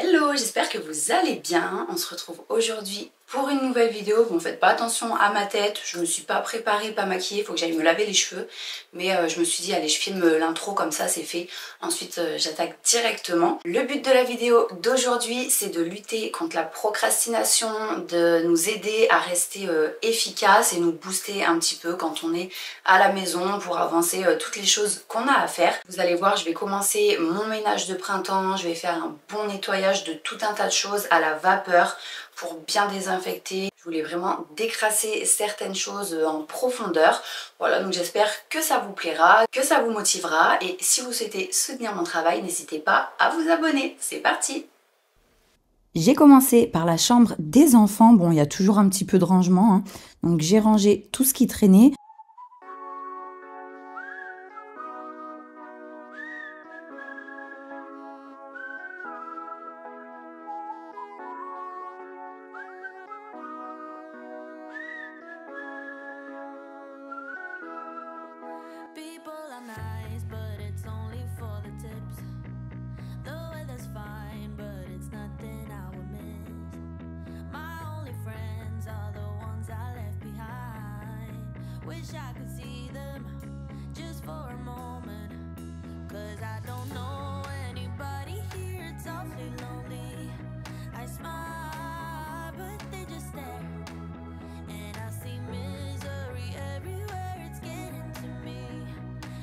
Hello, j'espère que vous allez bien. On se retrouve aujourd'hui pour une nouvelle vidéo. Bon, faites pas attention à ma tête, je me suis pas préparée, pas maquillée, il faut que j'aille me laver les cheveux. Mais je me suis dit, allez, je filme l'intro comme ça, c'est fait. Ensuite, j'attaque directement. Le but de la vidéo d'aujourd'hui, c'est de lutter contre la procrastination, de nous aider à rester efficace et nous booster un petit peu quand on est à la maison pour avancer toutes les choses qu'on a à faire. Vous allez voir, je vais commencer mon ménage de printemps, je vais faire un bon nettoyage de tout un tas de choses à la vapeur pour bien désinfecter. Je voulais vraiment décrasser certaines choses en profondeur. Voilà, donc j'espère que ça vous plaira, que ça vous motivera. Et si vous souhaitez soutenir mon travail, n'hésitez pas à vous abonner. C'est parti! J'ai commencé par la chambre des enfants. Bon, il y a toujours un petit peu de rangement, hein. Donc j'ai rangé tout ce qui traînait. Wish I could see them just for a moment, 'cause I don't know anybody here, it's awfully lonely. I smile but they just stare, and I see misery everywhere, it's getting to me.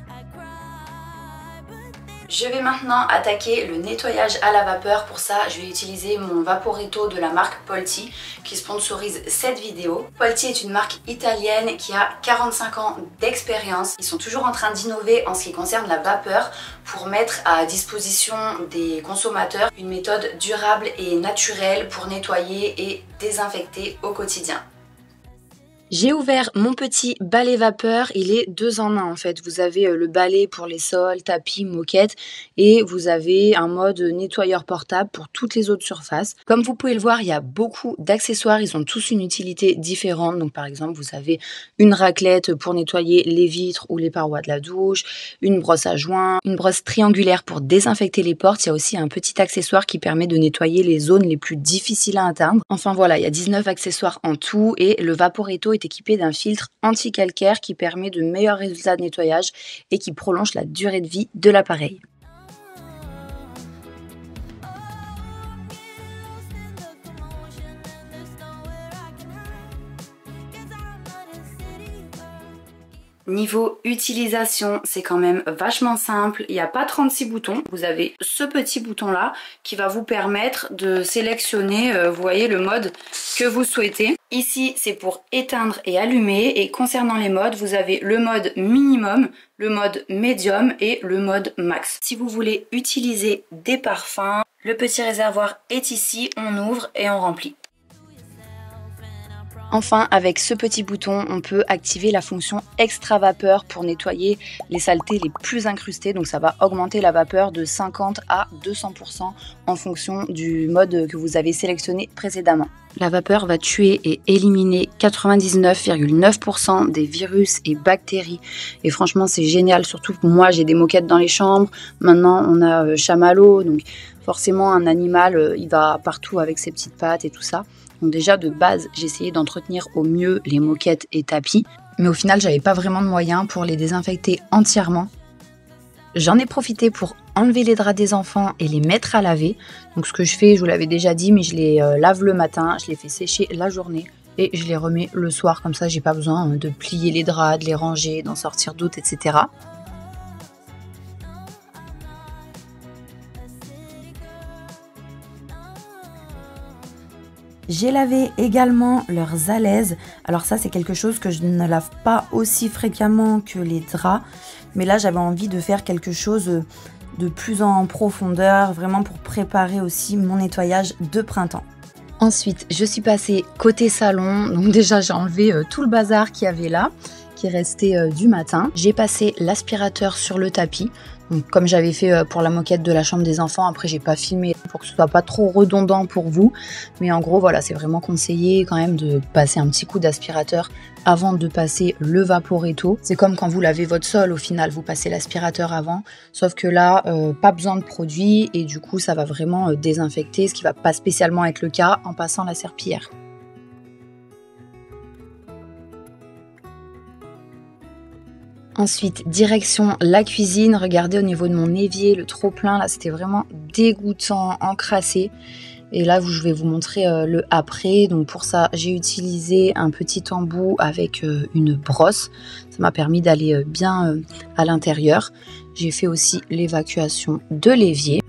I cry but they... Je vais maintenant attaquer le nettoyage à la vapeur. Pour ça, je vais utiliser mon Vaporetto de la marque Polti qui sponsorise cette vidéo. Polti est une marque italienne qui a 45 ans d'expérience. Ils sont toujours en train d'innover en ce qui concerne la vapeur pour mettre à disposition des consommateurs une méthode durable et naturelle pour nettoyer et désinfecter au quotidien. J'ai ouvert mon petit balai vapeur, il est 2 en 1 en fait. Vous avez le balai pour les sols, tapis, moquettes et vous avez un mode nettoyeur portable pour toutes les autres surfaces. Comme vous pouvez le voir, il y a beaucoup d'accessoires, ils ont tous une utilité différente. Donc par exemple, vous avez une raclette pour nettoyer les vitres ou les parois de la douche, une brosse à joint, une brosse triangulaire pour désinfecter les portes. Il y a aussi un petit accessoire qui permet de nettoyer les zones les plus difficiles à atteindre. Enfin voilà, il y a 19 accessoires en tout et le Vaporetto est équipé d'un filtre anti-calcaire qui permet de meilleurs résultats de nettoyage et qui prolonge la durée de vie de l'appareil. Niveau utilisation, c'est quand même vachement simple. Il n'y a pas 36 boutons. Vous avez ce petit bouton là qui va vous permettre de sélectionner, vous voyez, le mode que vous souhaitez. Ici, c'est pour éteindre et allumer. Et concernant les modes, vous avez le mode minimum, le mode médium et le mode max. Si vous voulez utiliser des parfums, le petit réservoir est ici. On ouvre et on remplit. Enfin, avec ce petit bouton, on peut activer la fonction extra vapeur pour nettoyer les saletés les plus incrustées. Donc ça va augmenter la vapeur de 50 à 200% en fonction du mode que vous avez sélectionné précédemment. La vapeur va tuer et éliminer 99,9% des virus et bactéries. Et franchement, c'est génial. Surtout que moi, j'ai des moquettes dans les chambres. Maintenant, on a chamallow. Donc forcément, un animal, il va partout avec ses petites pattes et tout ça. Donc déjà de base, j'ai essayé d'entretenir au mieux les moquettes et tapis, mais au final, j'avais pas vraiment de moyens pour les désinfecter entièrement. J'en ai profité pour enlever les draps des enfants et les mettre à laver. Donc ce que je fais, je vous l'avais déjà dit, mais je les lave le matin, je les fais sécher la journée et je les remets le soir. Comme ça, j'ai pas besoin de plier les draps, de les ranger, d'en sortir d'autres, etc. J'ai lavé également leurs alaises. Alors ça, c'est quelque chose que je ne lave pas aussi fréquemment que les draps. Mais là, j'avais envie de faire quelque chose de plus en profondeur, vraiment pour préparer aussi mon nettoyage de printemps. Ensuite, je suis passée côté salon. Donc déjà, j'ai enlevé tout le bazar qu'il y avait là, qui restait du matin. J'ai passé l'aspirateur sur le tapis. Donc, comme j'avais fait pour la moquette de la chambre des enfants, après j'ai pas filmé pour que ce soit pas trop redondant pour vous. Mais en gros voilà, c'est vraiment conseillé quand même de passer un petit coup d'aspirateur avant de passer le Vaporetto. C'est comme quand vous lavez votre sol au final, vous passez l'aspirateur avant. Sauf que là, pas besoin de produit et du coup ça va vraiment désinfecter, ce qui va pas spécialement être le cas en passant la serpillière. Ensuite, direction la cuisine. Regardez au niveau de mon évier, le trop plein, là c'était vraiment dégoûtant, encrassé. Et là, je vais vous montrer le après. Donc pour ça, j'ai utilisé un petit embout avec une brosse. Ça m'a permis d'aller bien à l'intérieur. J'ai fait aussi l'évacuation de l'évier.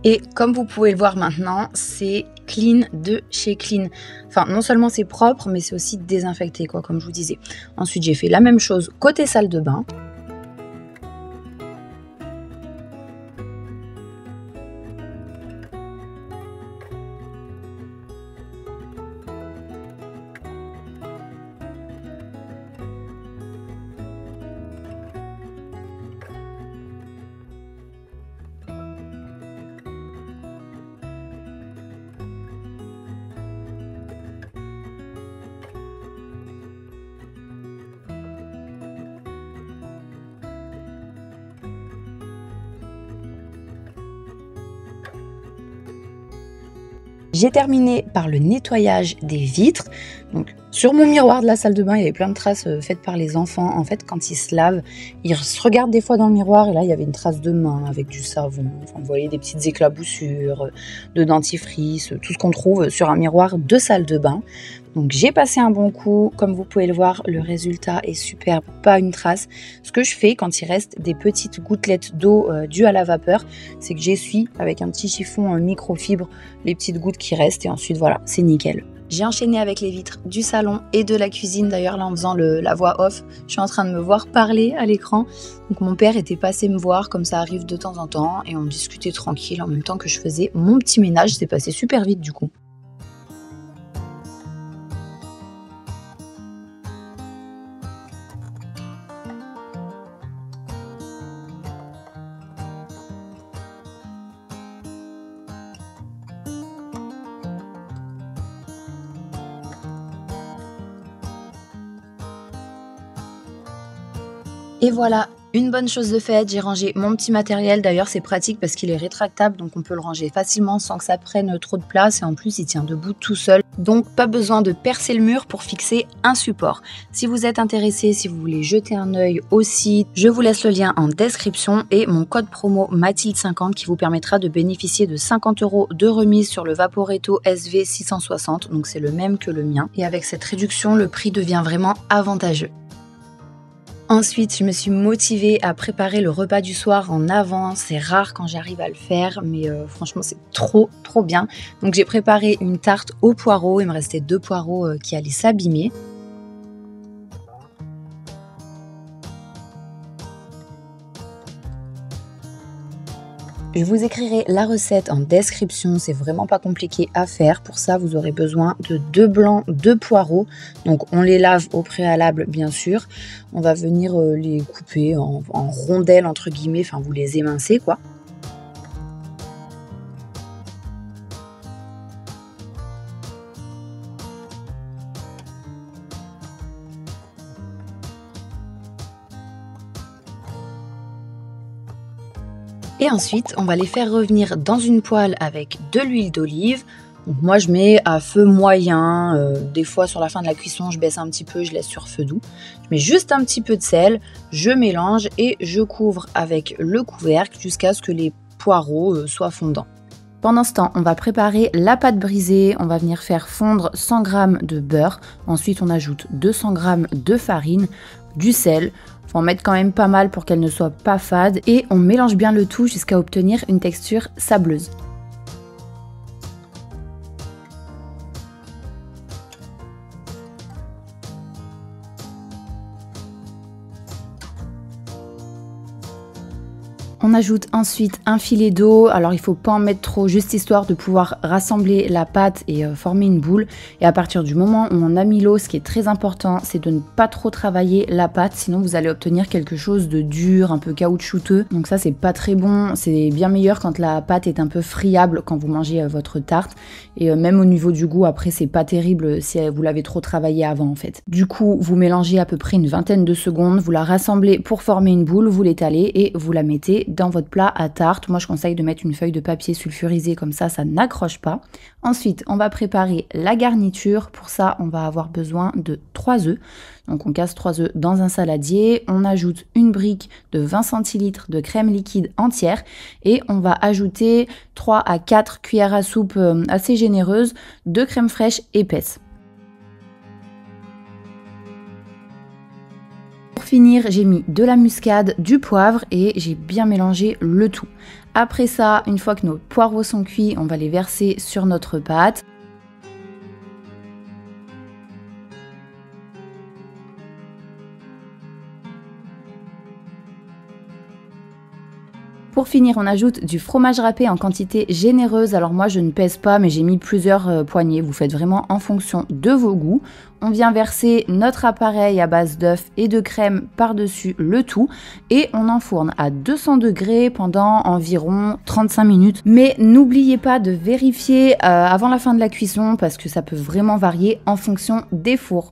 Et comme vous pouvez le voir maintenant, c'est Clean de chez Clean. Enfin, non seulement c'est propre, mais c'est aussi désinfecté, quoi, comme je vous disais. Ensuite, j'ai fait la même chose côté salle de bain. J'ai terminé par le nettoyage des vitres. Donc, sur mon miroir de la salle de bain, il y avait plein de traces faites par les enfants. En fait, quand ils se lavent, ils se regardent des fois dans le miroir et là, il y avait une trace de main avec du savon. Enfin, vous voyez, des petites éclaboussures, de dentifrice, tout ce qu'on trouve sur un miroir de salle de bain. Donc, j'ai passé un bon coup. Comme vous pouvez le voir, le résultat est superbe, pas une trace. Ce que je fais quand il reste des petites gouttelettes d'eau dues à la vapeur, c'est que j'essuie avec un petit chiffon microfibre les petites gouttes qui restent et ensuite voilà, c'est nickel. J'ai enchaîné avec les vitres du salon et de la cuisine. D'ailleurs là en faisant la voix off, je suis en train de me voir parler à l'écran. Donc mon père était passé me voir comme ça arrive de temps en temps et on discutait tranquille en même temps que je faisais mon petit ménage. C'est passé super vite du coup. Et voilà, une bonne chose de faite, j'ai rangé mon petit matériel. D'ailleurs, c'est pratique parce qu'il est rétractable, donc on peut le ranger facilement sans que ça prenne trop de place. Et en plus, il tient debout tout seul. Donc, pas besoin de percer le mur pour fixer un support. Si vous êtes intéressé, si vous voulez jeter un œil au site, je vous laisse le lien en description et mon code promo Mathilde50 qui vous permettra de bénéficier de 50 € de remise sur le Vaporetto SV660. Donc, c'est le même que le mien. Et avec cette réduction, le prix devient vraiment avantageux. Ensuite, je me suis motivée à préparer le repas du soir en avance. C'est rare quand j'arrive à le faire, mais franchement, c'est trop bien. Donc, j'ai préparé une tarte aux poireaux. Il me restait 2 poireaux qui allaient s'abîmer. Je vous écrirai la recette en description, c'est vraiment pas compliqué à faire. Pour ça, vous aurez besoin de 2 blancs de poireaux. Donc on les lave au préalable bien sûr. On va venir les couper en rondelles entre guillemets, enfin vous les émincez quoi. Et ensuite, on va les faire revenir dans une poêle avec de l'huile d'olive. Donc moi, je mets à feu moyen. Des fois, sur la fin de la cuisson, je baisse un petit peu, je laisse sur feu doux. Je mets juste un petit peu de sel, je mélange et je couvre avec le couvercle jusqu'à ce que les poireaux soient fondants. Pendant ce temps, on va préparer la pâte brisée. On va venir faire fondre 100 g de beurre. Ensuite, on ajoute 200 g de farine, du sel. Faut en mettre quand même pas mal pour qu'elle ne soit pas fade et on mélange bien le tout jusqu'à obtenir une texture sableuse. On ajoute ensuite un filet d'eau, alors il faut pas en mettre trop, juste histoire de pouvoir rassembler la pâte et former une boule. Et à partir du moment où on a mis l'eau, ce qui est très important, c'est de ne pas trop travailler la pâte, sinon vous allez obtenir quelque chose de dur, un peu caoutchouteux. Donc ça c'est pas très bon, c'est bien meilleur quand la pâte est un peu friable quand vous mangez votre tarte. Et même au niveau du goût, après c'est pas terrible si vous l'avez trop travaillé avant en fait. Du coup, vous mélangez à peu près une vingtaine de secondes, vous la rassemblez pour former une boule, vous l'étalez et vous la mettez dans votre plat à tarte. Moi je conseille de mettre une feuille de papier sulfurisé, comme ça n'accroche pas. Ensuite on va préparer la garniture. Pour ça on va avoir besoin de 3 œufs. Donc on casse 3 œufs dans un saladier, on ajoute une brique de 20 centilitres de crème liquide entière et on va ajouter 3 à 4 cuillères à soupe assez généreuses de crème fraîche épaisse. Pour finir, j'ai mis de la muscade, du poivre et j'ai bien mélangé le tout. Après ça, une fois que nos poireaux sont cuits, on va les verser sur notre pâte. Pour finir, on ajoute du fromage râpé en quantité généreuse. Alors moi, je ne pèse pas, mais j'ai mis plusieurs poignées. Vous faites vraiment en fonction de vos goûts. On vient verser notre appareil à base d'œufs et de crème par-dessus le tout. Et on enfourne à 200 degrés pendant environ 35 minutes. Mais n'oubliez pas de vérifier avant la fin de la cuisson parce que ça peut vraiment varier en fonction des fours.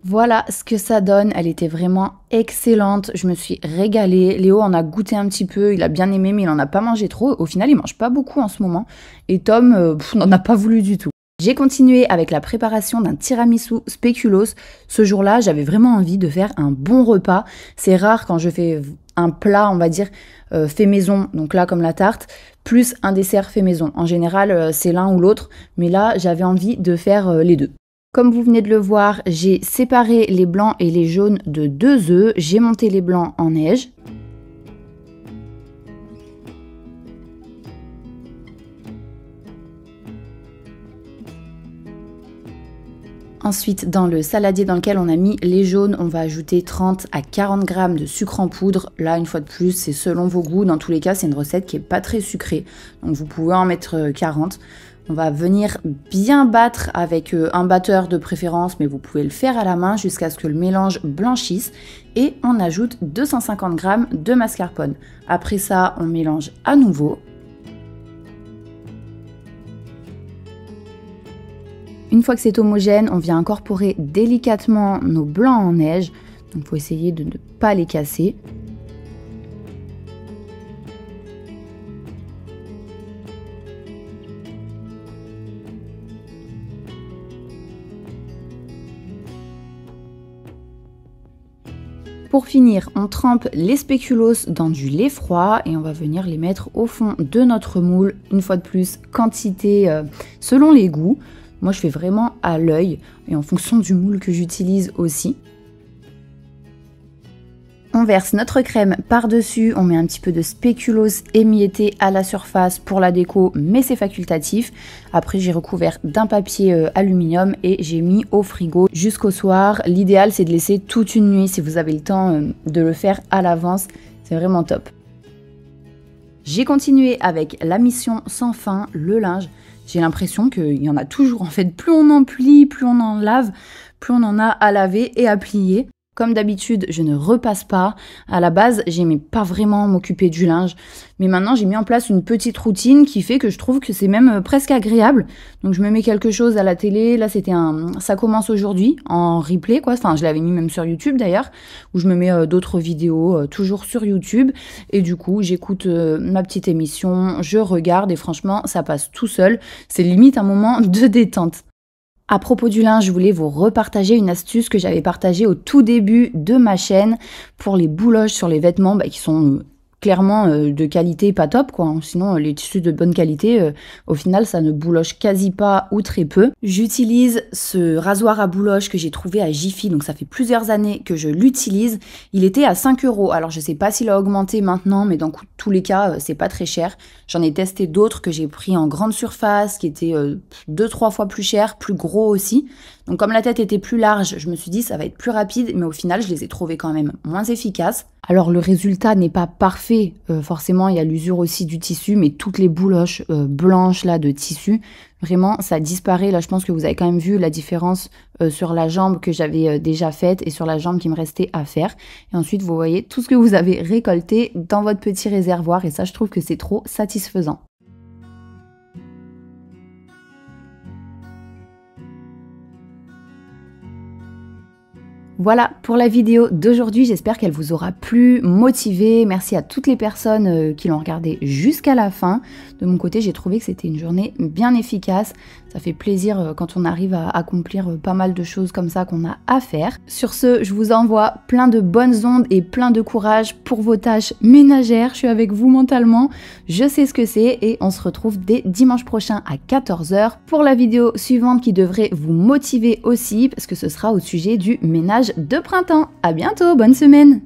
Voilà ce que ça donne, elle était vraiment excellente, je me suis régalée. Léo en a goûté un petit peu, il a bien aimé mais il en a pas mangé trop. Au final il mange pas beaucoup en ce moment et Tom n'en a pas voulu du tout. J'ai continué avec la préparation d'un tiramisu spéculoos. Ce jour-là j'avais vraiment envie de faire un bon repas. C'est rare quand je fais un plat on va dire fait maison, donc là comme la tarte, plus un dessert fait maison. En général c'est l'un ou l'autre mais là j'avais envie de faire les deux. Comme vous venez de le voir, j'ai séparé les blancs et les jaunes de 2 œufs. J'ai monté les blancs en neige. Ensuite, dans le saladier dans lequel on a mis les jaunes, on va ajouter 30 à 40 g de sucre en poudre. Là, une fois de plus, c'est selon vos goûts. Dans tous les cas, c'est une recette qui n'est pas très sucrée. Donc vous pouvez en mettre 40. On va venir bien battre avec un batteur de préférence, mais vous pouvez le faire à la main jusqu'à ce que le mélange blanchisse. Et on ajoute 250 g de mascarpone. Après ça, on mélange à nouveau. Une fois que c'est homogène, on vient incorporer délicatement nos blancs en neige. Donc il faut essayer de ne pas les casser. Pour finir, on trempe les spéculoos dans du lait froid et on va venir les mettre au fond de notre moule. Une fois de plus, quantité selon les goûts. Moi, je fais vraiment à l'œil et en fonction du moule que j'utilise aussi. On verse notre crème par-dessus, on met un petit peu de spéculoos émietté à la surface pour la déco, mais c'est facultatif. Après, j'ai recouvert d'un papier aluminium et j'ai mis au frigo jusqu'au soir. L'idéal, c'est de laisser toute une nuit si vous avez le temps de le faire à l'avance. C'est vraiment top. J'ai continué avec la mission sans fin, le linge. J'ai l'impression qu'il y en a toujours en fait. Plus on en plie, plus on en lave, plus on en a à laver et à plier. Comme d'habitude, je ne repasse pas. À la base, j'aimais pas vraiment m'occuper du linge. Mais maintenant, j'ai mis en place une petite routine qui fait que je trouve que c'est même presque agréable. Donc, je me mets quelque chose à la télé. Là, c'était Ça commence aujourd'hui, en replay, quoi. Enfin, je l'avais mis même sur YouTube, d'ailleurs, où je me mets d'autres vidéos, toujours sur YouTube. Et du coup, j'écoute ma petite émission, je regarde et franchement, ça passe tout seul. C'est limite un moment de détente. À propos du linge, je voulais vous repartager une astuce que j'avais partagée au tout début de ma chaîne pour les bouloches sur les vêtements qui sont clairement de qualité pas top, quoi. Sinon, les tissus de bonne qualité, au final, ça ne bouloche quasi pas ou très peu. J'utilise ce rasoir à bouloche que j'ai trouvé à Jiffy, donc ça fait plusieurs années que je l'utilise. Il était à 5 €. Alors, je sais pas s'il a augmenté maintenant, mais dans tous les cas, c'est pas très cher. J'en ai testé d'autres que j'ai pris en grande surface, qui étaient 2-3 fois plus chers, plus gros aussi. Donc, comme la tête était plus large, je me suis dit ça va être plus rapide, mais au final, je les ai trouvés quand même moins efficaces. Alors le résultat n'est pas parfait, forcément il y a l'usure aussi du tissu, mais toutes les bouloches blanches là de tissu, vraiment ça disparaît. Là je pense que vous avez quand même vu la différence sur la jambe que j'avais déjà faite et sur la jambe qui me restait à faire. Et ensuite vous voyez tout ce que vous avez récolté dans votre petit réservoir et ça je trouve que c'est trop satisfaisant. Voilà pour la vidéo d'aujourd'hui, j'espère qu'elle vous aura plu, motivé. Merci à toutes les personnes qui l'ont regardé jusqu'à la fin. De mon côté, j'ai trouvé que c'était une journée bien efficace. Ça fait plaisir quand on arrive à accomplir pas mal de choses comme ça qu'on a à faire. Sur ce, je vous envoie plein de bonnes ondes et plein de courage pour vos tâches ménagères. Je suis avec vous mentalement, je sais ce que c'est et on se retrouve dès dimanche prochain à 14 h pour la vidéo suivante qui devrait vous motiver aussi parce que ce sera au sujet du ménage de printemps. À bientôt, bonne semaine!